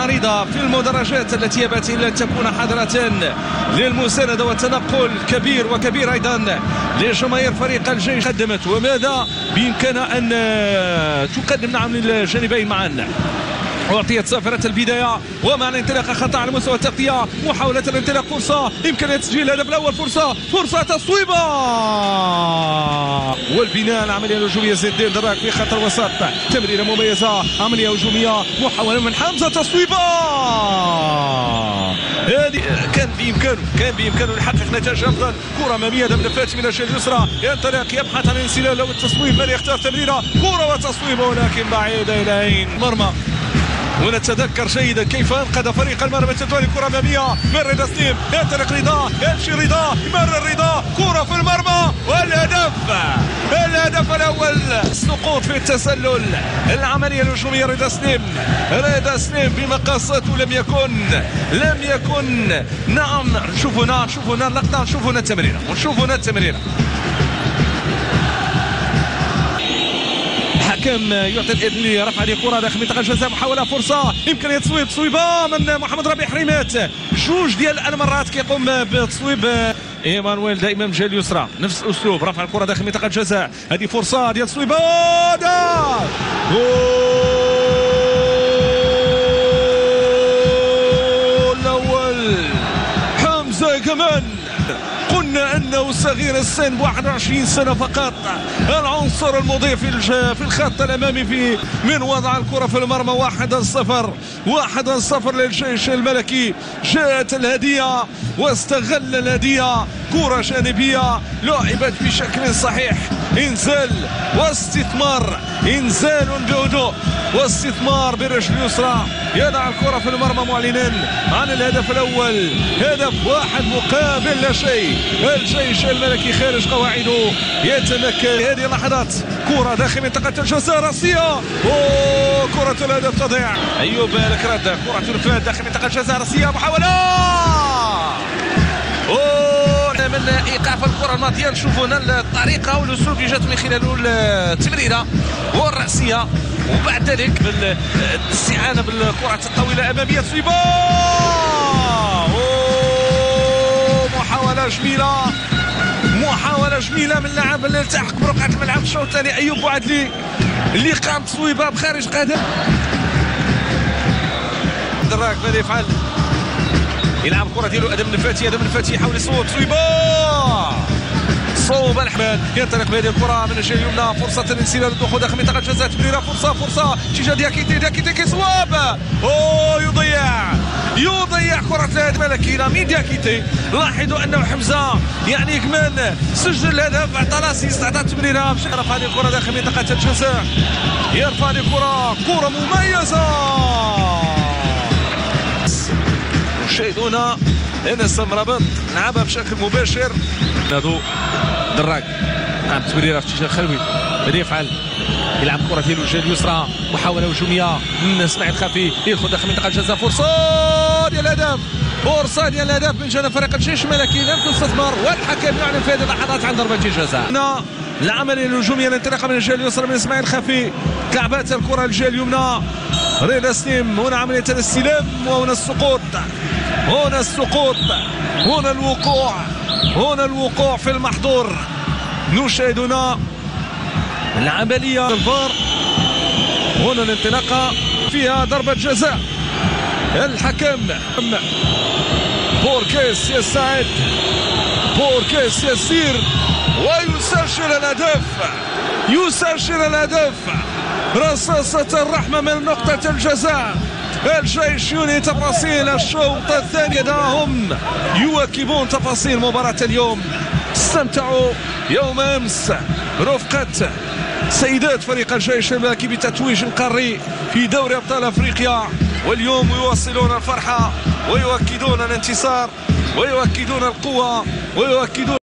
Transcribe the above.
عريضة في المدرجات التي يبات إلا تكون حاضرة للمساندة والتنقل كبير أيضا لجماهير فريق الجيش. قدمت وماذا بإمكانها أن تقدم نعم للجانبين معا. أعطيت صافرة البداية ومع الانطلاق خطأ على مستوى التغطية. محاولة الانطلاق، فرصة، إمكانية تسجيل الهدف الأول، فرصة تصويبة والبناء. العملية الهجومية زيد الدين دراك في خط الوسط، تمريرة مميزة، عملية هجومية، محاولة من حمزة، تصويبة. هذه كان بإمكانه يحقق نتائج أفضل. كرة أمامية ملفات من الجهة اليسرى، ينطلق يبحث عن الانسلال أو التصويب. من يختار تمريرة، كرة وتصويبة ولكن بعيدة إلى عين مرمى. ونتذكر جيدا كيف انقذ فريق المرمى التطواني. كرة أمامية من رضا سليم، ينطلق رضا، يمشي رضا، يمرر رضا، كرة في المرمى والهدف الأول. سقوط في التسلل، العملية الهجومية رضا سليم بمقاساته لم يكن. نعم شوفونا اللقطة، شوفونا التمريرة. الحكم يعطي الإذن لرفع هذه الكرة داخل منطقة الجزاء. محاولة، فرصة، إمكانية تصويبة من محمد ربيع حريمات. جوج ديال المرات كيقوم بتصويب ايمانويل دائما من الجهة اليسرى. نفس الأسلوب، رفع الكرة داخل منطقة الجزاء. هذه فرصة ديال تصويبة. الأول حمزة كمان. قلنا انه صغير السن ب 21 سنه فقط، العنصر المضيف في الخط الامامي من وضع الكره في المرمى. 1-0 للجيش الملكي. جاءت الهديه واستغل الهديه. كره جانبيه لعبت بشكل صحيح، انزال واستثمار، انزال بهدوء واستثمار بالرجل اليسرى. يضع الكره في المرمى معلنا عن الهدف الاول. هدف واحد مقابل لا شيء. الجيش الملكي خارج قواعده يتمكن. هذه اللحظات، كره داخل منطقه الجزاء راسيه، كره الهدف تضيع. ايوب الكراد، كره الفات داخل منطقه الجزاء راسيه، محاوله من ايقاف الكره الماضيه. نشوفوا هنا الطريقه والاسلوب اللي جات من خلاله التمريره والراسيه، وبعد ذلك بالاستعانه بالكرات الطويله الاماميه. تصويبه، محاولة جميلة من اللاعب اللي التحق برقعة الملعب الشوط الثاني أيوب بوعدلي، اللي قام تصويبها بخارج قدم. دراك ماذا يفعل؟ يلعب الكرة ديالو آدم النفاتي يحاول يصوب، تصويبة، صوب الحمال، ينطلق بهذه الكرة من الجهة اليمنى. فرصة الانسلال الدخول داخل منطقة الجزاء. تمريرة، فرصة اتجاه دياكيتي كيصواب، يضيع كرة الهدف الملكي. لامين دياكيتي، لاحظوا انه حمزة يعني كمان سجل الهدف، عطى لاسيست، عطى تمريرة. رفع هذه الكرة داخل منطقة الجزاء، يرفع هذه كرة مميزة. مشاهدونا انس مرابط لعبها بشكل مباشر. نادو دراك عم تمريرة في اتجاه خلوي، ماذا يفعل؟ يلعب الكرة ديالو الجهة اليسرى، محاولة هجومية من اسماعيل خفي، يدخل داخل منطقة الجزاء. فرصة ديال الهدف من جانب فريق الجيش الملكي، لم تستثمر والحكم يعلن في هذه اللحظات عن ضربة جزاء. هنا العملية الهجومية الانطلاقة من الجهة اليسرى من اسماعيل خفي، كعبات الكرة الجهة اليمنى رضا سليم. هنا عملية الاستلام وهنا السقوط، هنا الوقوع في المحظور. نشاهد هنا العملية الفار، هنا الانطلاقة فيها ضربة جزاء. الحكم بوركيس يستعد، بوركيس يسير ويسجل الهدف. رصاصة الرحمة من نقطة الجزاء. الجيش ينهي تفاصيل الشوط الثاني. هم يواكبون تفاصيل مباراة اليوم. استمتعوا يوم امس رفقة سيدات فريق الجيش الملكي بتتويج القاري في دوري ابطال افريقيا، واليوم يواصلون الفرحة ويؤكدون الانتصار ويؤكدون القوة ويؤكدون